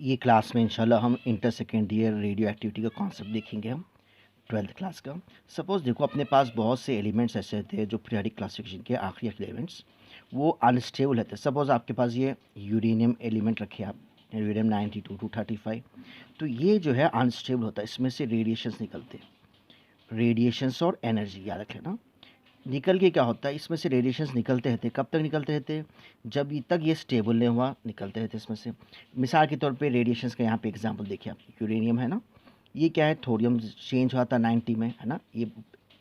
ये क्लास में इंशाल्लाह हम inter second year radio activity का कॉन्सेप्ट देखेंगे हम 12th क्लास का। सपोज़ देखो अपने पास बहुत से एलिमेंट्स ऐसे होते हैं जो पीरियोडिक क्लासिफिकेशन के आखिरी एलिमेंट्स वो अनस्टेबल होते हैं। सपोज़ आपके पास ये यूरेनियम एलिमेंट रखे आप, यूरेनियम 92 टू 35, तो ये जो है अनस्टेबल होता है, इसमें से रेडिएशंस निकलते हैं, रेडिएशंस और एनर्जी याद रख लेना। निकल के क्या होता है, इसमें से रेडिएशंस निकलते रहते हैं। कब तक निकलते रहते हैं? जब तक ये स्टेबल नहीं हुआ निकलते रहते हैं इसमें से। मिसाल के तौर पे रेडिएशंस का यहाँ पे एग्जांपल देखिए आप, यूरेनियम है ना, ये क्या है, थोरियम चेंज हुआ था 90 में, है ना। ये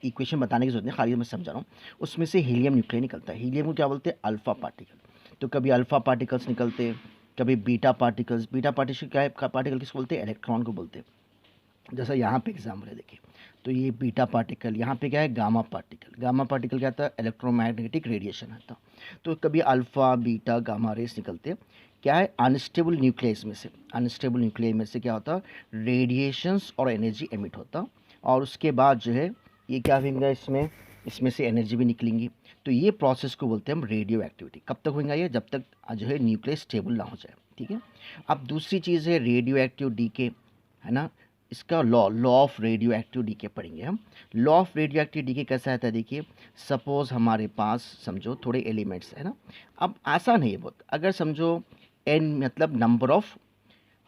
इक्वेशन बताने की जरूरत नहीं, खाली मैं समझा रहा हूँ। उसमें से हीलियम न्यूक्लियस निकलता है। हीलियम को क्या बोलते हैं? Alpha particle. तो कभी अल्फ़ा पार्टिकल्स निकलते हैं, कभी बीटा पार्टिकल्स। बीटा पार्टिकल क्या है? पार्टिकल किसको बोलते हैं? इलेक्ट्रॉन को बोलते हैं। जैसा यहाँ पे एग्जाम्पल है देखिए, तो ये बीटा पार्टिकल, यहाँ पे क्या है? Gamma particle. गामा पार्टिकल क्या था? इलेक्ट्रोमैग्नेटिक रेडिएशन आता। तो कभी अल्फ़ा बीटा गामा रेस निकलते हैं। क्या है? अनस्टेबल न्यूक्लियस में से, अनस्टेबल न्यूक्लियस में से क्या होता? रेडिएशंस और एनर्जी एमिट होता, और उसके बाद जो है ये क्या होगा, इसमें इसमें से एनर्जी भी निकलेंगी। तो ये प्रोसेस को बोलते हैं हम रेडियो एक्टिविटी। कब तक होगा ये? जब तक जो है न्यूक्लियस स्टेबल ना हो जाए, ठीक है। अब दूसरी चीज़ है रेडियो एक्टिव डीके, है ना। इसका law of radioactive decay पढ़ेंगे हम। Law of radioactive decay कैसा रहता है देखिए, सपोज हमारे पास समझो थोड़े एलिमेंट्स है ना। अब आसान है ये बहुत, अगर समझो एन मतलब नंबर ऑफ,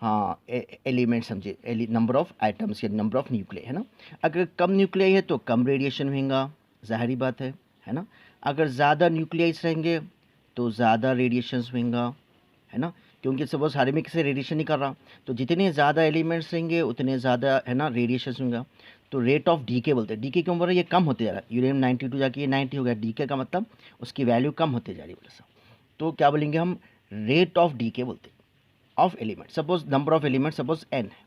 हाँ एलिमेंट समझे, नंबर ऑफ आइटम्स या नंबर ऑफ न्यूक्लियाई, है ना। अगर कम न्यूक्लियाई है तो कम रेडिएशन होगा, ज़ाहिरी बात है ना। अगर ज़्यादा न्यूक्लियाइज रहेंगे तो ज़्यादा रेडिएशंस होंगे, है ना। क्योंकि सपोज हर में से रेडिएशन नहीं कर रहा, तो जितने ज़्यादा एलिमेंट्स रहेंगे उतने ज़्यादा, है ना, रेडिएशन होंगे। तो रेट ऑफ डीके बोलते हैं। डीके क्यों बोल रहे हैं? ये कम होते जा रहा है। यूरेनियम 92 जाके ये 90 हो गया, डीके का मतलब उसकी वैल्यू कम होते जा रही है बोले सा। तो क्या बोलेंगे हम? रेट ऑफ डीके बोलते हैं of element. Suppose number of element suppose N है,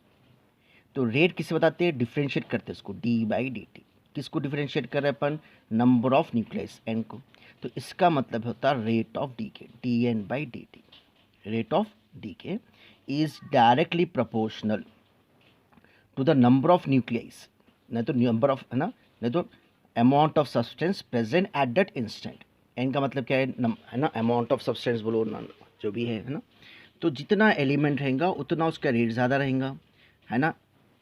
तो रेट किसे बताते हैं? डिफ्रेंशिएट करते हैं उसको डी बाई डी टी। किसको डिफ्रेंशिएट कर रहे हैं अपन? नंबर ऑफ न्यूक्लियस एन को। तो इसका मतलब होता है rate of decay, D N by D T. Rate of decay is directly proportional to the number of nucleus, नहीं तो नंबर ऑफ, है ना, नहीं तो amount of substance present at that instant. N का मतलब क्या है ना, अमाउंट ऑफ सब्सटेंस बोलो ना, जो भी है ना। तो जितना एलिमेंट रहेगा उतना उसका रेट ज़्यादा रहेगा, है ना।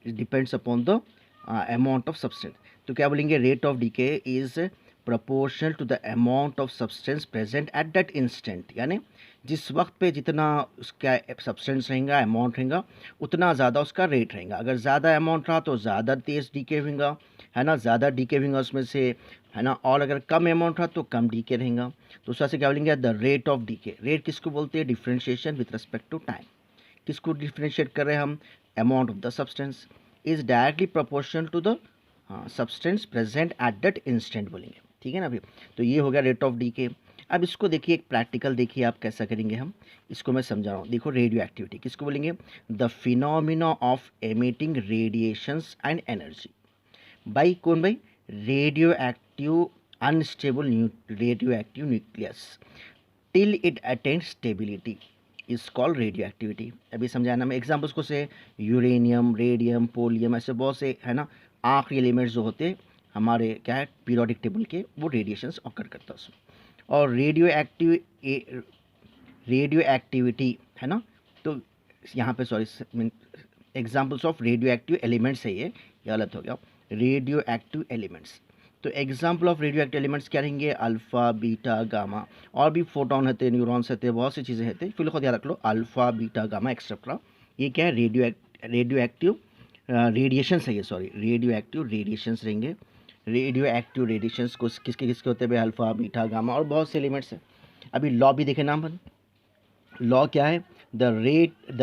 It depends upon the amount of substance. तो क्या बोलेंगे? Rate of decay is proportional to the amount of substance present at that instant, यानी जिस वक्त पे जितना उसका सब्सटेंस रहेगा, अमाउंट रहेगा, उतना ज़्यादा उसका रेट रहेगा। अगर ज़्यादा अमाउंट रहा तो ज़्यादा तेज़ डीके होगा, है ना, ज़्यादा डीके होगा उसमें से, है ना। और अगर कम अमाउंट रहा तो कम डीके रहेगा। तो उसका से क्या बोलेंगे? The rate of decay. Rate किसको बोलते हैं? Differentiation with respect to time. किसको डिफ्रेंशिएट कर रहे हैं हम? Amount of the substance is directly proportional to the substance present at that instant बोलेंगे, ठीक है ना अभी। तो ये हो गया रेट ऑफ डीके। अब इसको देखिए, एक प्रैक्टिकल देखिए आप कैसा करेंगे हम। इसको मैं समझा रहा हूँ, देखो रेडियो एक्टिविटी किसको बोलेंगे? The phenomena of emitting radiations and energy by कौन? भाई radio active unstable radio active nucleus till it attend stability is called radio activity. अभी समझाना मैं एग्जाम्पल्स को से, यूरेनियम, रेडियम, पोलियम, ऐसे बहुत से, है ना, आखिरी एलिमेंट्स जो होते हैं हमारे क्या है पीरियोडिक टेबल के, वो रेडिएशंस ऑकर करता है उसमें। और रेडियो एक्टिविटी, है ना। तो यहाँ पे sorry, examples of radio active elements है, ये गलत हो गया, रेडियो एक्टिव एलिमेंट्स। तो example of radio active elements क्या रहेंगे? अल्फ़ा बीटा गामा, और भी फोटोन होते हैं, न्यूरॉन्स होते हैं, बहुत सी चीज़ें होती हैं, फिर खुद याद रख लो, अल्फ़ा बीटा गामा एक्सेट्रा। ये क्या है? रेडियो एक्टिव रेडिएशंस है ये, सॉरी, रेडियो एक्टिव रेडिएशंस रहेंगे। रेडियो एक्टिव रेडिएशंस को किसके किसके होते हैं भाई? अल्फ़ा बीटा गामा, और बहुत से एलिमेंट्स हैं। अभी लॉ भी देखे नाम पर। लॉ क्या है? The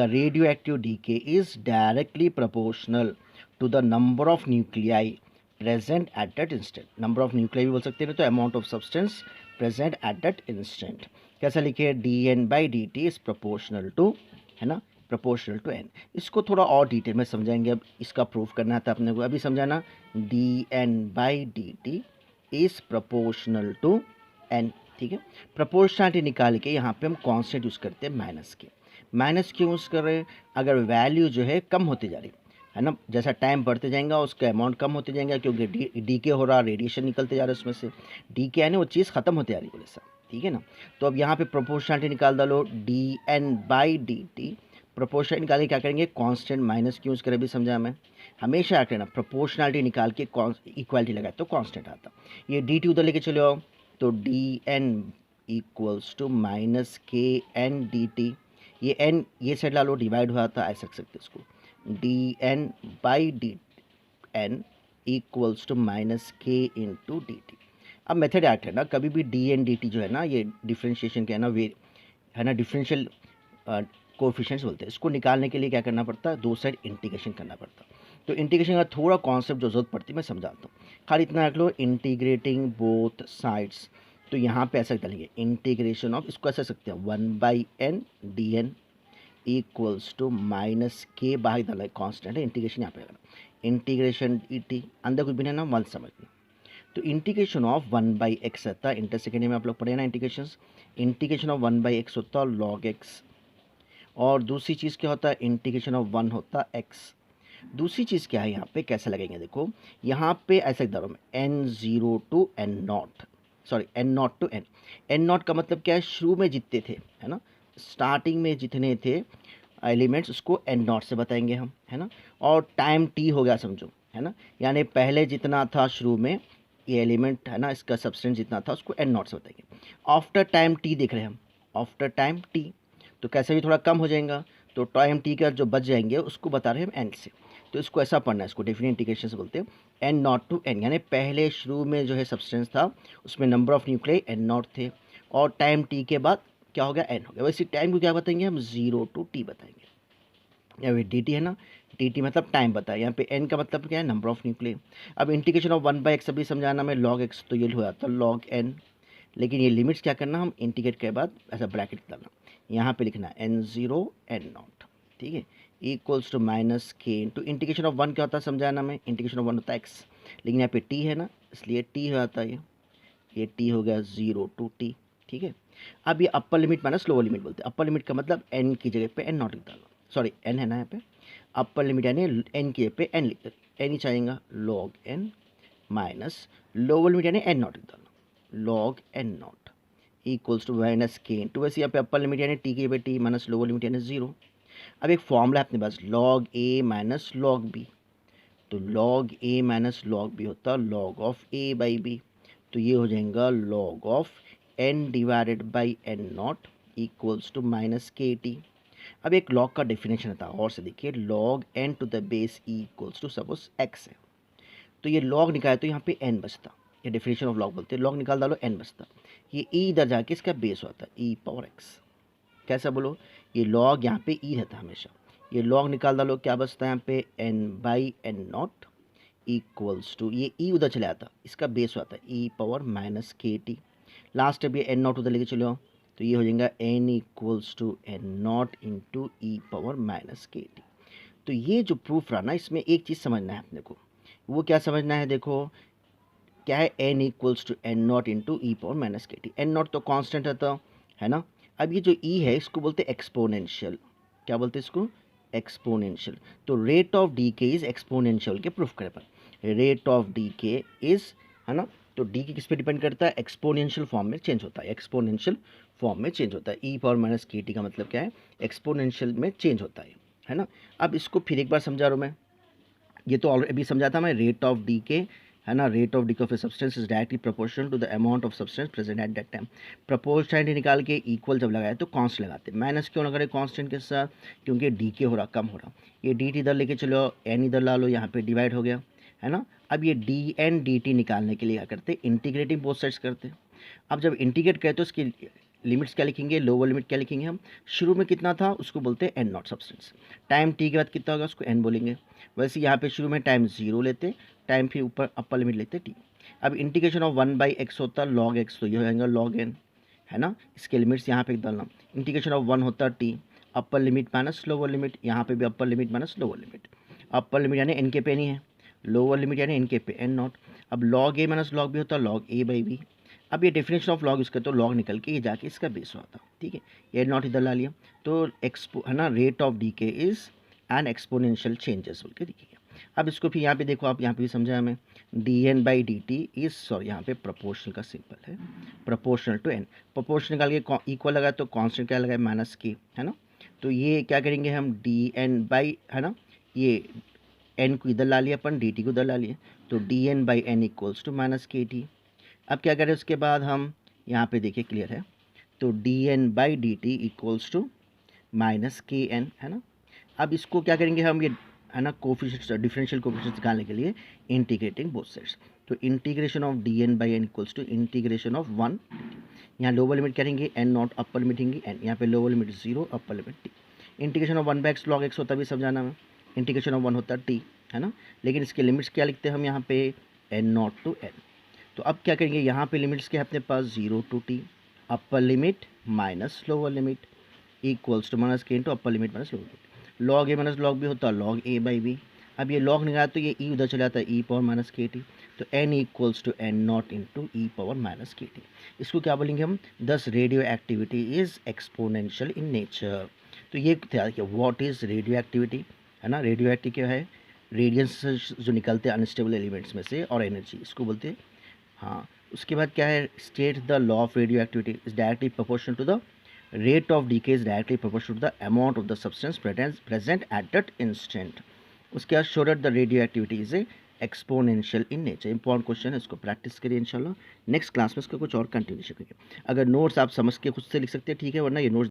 radioactive decay is directly proportional to the number of nuclei present at that instant. Number of nuclei भी बोल सकते हैं, तो amount of substance present at that instant. कैसा लिखे? D N by D T is proportional to, है ना, proportional to N. इसको थोड़ा और डिटेल में समझाएंगे, अब इसका प्रूफ करना था अपने को। अभी समझाना, D N by D T is proportional to N, ठीक है। प्रोपोर्शनलिटी निकाल के यहाँ पे हम कांस्टेंट यूज़ करते हैं माइनस के। माइनस क्यों यूज़ कर रहे हैं? अगर वैल्यू जो है कम होती जा रही है ना, जैसा टाइम बढ़ते जाएगा उसका अमाउंट कम होते जाएगा, क्योंकि डीके हो रहा, रेडिएशन निकलते जा रहा है उसमें से, डीके यानी वो चीज़ ख़त्म होती जा रही है बोले सर, ठीक है ना। तो अब यहाँ पे प्रोपोर्शनलिटी निकाल डालो, D N by D T, proportional निकाल के क्या करेंगे, कांस्टेंट माइनस क्यों यूज़ करें, भी समझा मैं। हमेशा याद रखना प्रोपोर्शनलिटी निकाल के इक्वालिटी लगाए तो कांस्टेंट आता। ये डी टी उधर लेके चले आओ तो D N equals to minus K N D T. ये एन ये साइड ला लो, डिवाइड हुआ था, ऐसे रख सकते इसको, D N by D N equals to minus के इंटू डी टी। अब मेथड याद है ना, कभी भी डी एन डी टी जो है ना, ये डिफ्रेंशिएशन के है ना, वे है ना डिफरेंशियल कोएफिशिएंट्स बोलते हैं। इसको निकालने के लिए क्या करना पड़ता है, दो साइड इंटीग्रेशन करना पड़ता है। तो इंटीग्रेशन का थोड़ा कॉन्सेप्ट जो जरूरत पड़ती है मैं समझाता हूँ, खाली इतना रख लो, इंटीग्रेटिंग बोथ साइड्स। तो यहाँ पे ऐसा डालेंगे इंटीग्रेशन ऑफ, इसको ऐसा सकते हैं 1/n D N equals to minus K, बाहर डाला है कॉन्स्टेंट है, इंटीग्रेशन यहाँ पे करना, इंटीग्रेशन ई टी, अंदर कुछ भी नहीं ना, वन समझना। तो इंटीग्रेशन ऑफ 1/x रहता है, इंटर सेकेंड में आप लोग पढ़े ना इंटीग्रेशन ऑफ 1/x होता है log x, और दूसरी चीज़ क्या होता है, इंटीग्रेशन ऑफ 1 होता है x। दूसरी चीज़ क्या है यहाँ पे, कैसे लगेंगे देखो, यहाँ पे ऐसे दरों में n0 to n0, sorry n0 to n, n0 का मतलब क्या है, शुरू में जितने थे है ना, स्टार्टिंग में जितने थे एलिमेंट्स उसको n0 से बताएंगे हम, है ना। और टाइम t हो गया समझो, है ना, यानी पहले जितना था शुरू में ये एलिमेंट है ना, इसका सब्सटेंस जितना था उसको n0 से बताएंगे। आफ्टर टाइम t देख रहे हैं हम, आफ्टर टाइम t तो कैसे भी थोड़ा कम हो जाएगा, तो टाइम t का जो बच जाएंगे उसको बता रहे हैं हम n से। तो इसको ऐसा पढ़ना है, इसको डेफिनेट इंटीग्रेशन से बोलते हैं n0 टू n, यानी पहले शुरू में जो है सब्सटेंस था उसमें नंबर ऑफ न्यूक्लियाई n0 थे, और टाइम t के बाद क्या हो गया, n हो गया। वैसे टाइम को क्या बताएंगे हम, 0 टू t बताएंगे। यहाँ डी टी है ना, डी टी मतलब टाइम बताया, यहाँ पे n का मतलब क्या है, नंबर ऑफ न्यूक्लियर। अब इंटीग्रेशन ऑफ 1/x अभी समझाना मैं, log x तो ये हो जाता है log n, लेकिन ये लिमिट्स क्या करना, हम इंटीग्रेट के बाद ऐसा ब्रैकेट डालना, यहाँ पे लिखना n0 n0, ठीक है, इक्वल्स टू माइनस के इंटू इंटीग्रेशन ऑफ 1 क्या होता है समझाना मैं, इंटीग्रेशन ऑफ 1 होता है x, लेकिन यहाँ पे t है ना, इसलिए t हो जाता है, ये t हो गया 0 टू t, ठीक है। अब ये अपर लिमिट माइनस लोअर लिमिट बोलते हैं, अपर लिमिट का मतलब n की जगह पे n0 लिख डालो, सॉरी n है ना यहाँ पे, अपर लिमिट यानी n की जगह पे n लिख n ही चाहिएगा, log n minus lower limit यानी n0 लिख डालो, log n0 equals to minus के इंटू, वैसे यहाँ पे अपर लिमिट यानी t की जगह t माइनस लोअर लिमिट यानी 0। अब एक फॉर्मूला है अपने पास, log a minus log b, तो log a minus log b होता है log of a by b, तो ये हो जाएगा log of n divided by n0 equals to minus K T. अब एक log का डेफिनेशन था, और से देखिए, log n to the base e equals to suppose x है, तो ये log निकाले तो यहाँ पे n बचता, ये डेफिनेशन ऑफ log बोलते हैं, log निकाल डालो n बचता, ये e इधर जाके इसका बेस होता है e पावर x, कैसा बोलो, ये log यहाँ पे e रहता है हमेशा, ये log निकाल डालो क्या बचता है यहाँ पे n by n0 equals to, ये e उधर चले आता, इसका बेस होता है e power minus K T, last अब ये n0 उधर लेके चलो, तो ये हो जाएगा n equals to n0 into E power minus K T. तो ये जो प्रूफ रहा ना, इसमें एक चीज़ समझना है अपने को, वो क्या समझना है, देखो क्या है, n equals to n0 into E power minus K T, n0 तो कांस्टेंट रहता है ना। अब ये जो e है इसको बोलते हैं एक्सपोनेंशियल, क्या बोलते हैं इसको, एक्सपोनेंशियल। तो rate of decay is exponential के प्रूफ करे पर, रेट ऑफ डीके इज, है ना, तो डी के किस पे डिपेंड करता है, एक्सपोनेंशियल फॉर्म में चेंज होता है, एक्सपोनेंशियल फॉर्म में चेंज होता है, E power minus K T का मतलब क्या है, एक्सपोनेंशियल में चेंज होता है ना। अब इसको फिर एक बार समझा रहा हूँ मैं, ये तो ऑलरेडी अभी समझा था मैं, रेट ऑफ डीके है ना, rate of decay of a substance is directly proportional to the amount of substance present at that time. Proportionality निकाल के इक्वल जब लगाए तो कांस्टेंट लगाते, माइनस क्यों लगा रहे कांस्टेंट के साथ, क्योंकि डीके हो रहा, कम हो रहा, ये डी टी इधर लेके चलो, एन इधर ला लो, यहाँ पे डिवाइड हो गया, है ना। अब ये डी एन डी टी निकालने के लिए क्या करते, इंटीग्रेटिंग बोथ साइड्स करते। अब जब इंटीग्रेट करें तो इसकी लिमिट्स क्या लिखेंगे, लोअर लिमिट क्या लिखेंगे हम, शुरू में कितना था उसको बोलते हैं n0 सब्सटेंस, टाइम t के बाद कितना होगा उसको n बोलेंगे। वैसे यहाँ पे शुरू में टाइम 0 लेते, टाइम फिर ऊपर अपर लिमिट लेते t। अब इंटीग्रेशन ऑफ 1/x होता है log x, तो ये हो जाएगा log n, है ना, इसके लिमिट्स यहाँ पे डालना। इंटीग्रेशन ऑफ 1 होता है t, अपर लिमिट माइनस लोअर लिमिट, यहाँ पे भी अपर limit minus lower limit, upper limit यानी n के पे नहीं है, लोअर लिमिट यानी n के पे n0। अब log a minus log b होता है log a बाई b। अब ये डेफिनेशन ऑफ लॉग इसका, तो लॉग निकल के ये जाके इसका बेस होता, ठीक है, ये नॉट इधर ला लिया, तो एक्सपो है ना, rate of decay is an exponential changes बोल के देखिए। अब इसको फिर यहाँ पे देखो, आप यहाँ पे भी समझा हमें, D N by D T is, sorry यहाँ पे प्रोपोर्शनल का सिंपल है, प्रोपोर्शनल टू एन, प्रोपोर्शनल निकाल के इक्वल लगाए तो कॉन्स्टेंट क्या लगाए माइनस के, है ना, तो ये क्या करेंगे हम डी एन बाई, है ना, ये एन को इधर ला लिया अपन, डी टी को इधर ला लिया, तो D N by N equals to minus K T. अब क्या करें उसके बाद हम यहाँ पे देखिए क्लियर है, तो D N by D T equals to minus K N, है ना। अब इसको क्या करेंगे हम, ये है ना कोफिशिएंट्स, डिफरेंशियल कोफिशिएंट्स निकालने के लिए इंटीग्रेटिंग बोथ साइड्स, तो integration of D N by N equals to integration of 1 यहाँ लोअर लिमिट करेंगे एन नॉट, अपर लिमिट होंगी एन, यहाँ पे lower limit 0, upper limit T. Integration of 1/x log x होता भी समझाना है, इंटीग्रेशन ऑफ 1 होता टी, है ना, लेकिन इसके लिमिट्स क्या लिखते हैं हम यहाँ पे एन नॉट टू एन। तो अब क्या करेंगे, यहाँ पे लिमिट्स क्या है अपने पास 0 to T, upper limit minus lower limit equals to minus के into upper limit minus lower limit, log A minus log B होता है लॉग ए बाई बी। अब ये लॉग निकाला तो ये ई उधर चला जाता है E power minus K T, तो N equals to N not into E power minus K T. इसको क्या बोलेंगे हम, thus radioactivity is exponential in nature. तो ये ध्यान रखिए, व्हाट इज़ रेडियो एक्टिविटी, है ना, रेडियो एक्टिव क्या है, रेडियंस जो निकलते हैं अनस्टेबल एलिमेंट्स में से, और एनर्जी, इसको बोलते हैं। हाँ, उसके बाद क्या है, state the law of radioactivity is directly proportional to the rate of decay is directly proportional to the amount of the substance present at that instant। उसके बाद show that the radioactivity is a exponential in nature. Important question है, इसको practice करिए इंशाल्लाह। Next class में इसका कुछ और कंटिन्यूशन करिए। अगर नोट्स आप समझ के खुद से लिख सकते हैं ठीक है, वरना ये नोट्स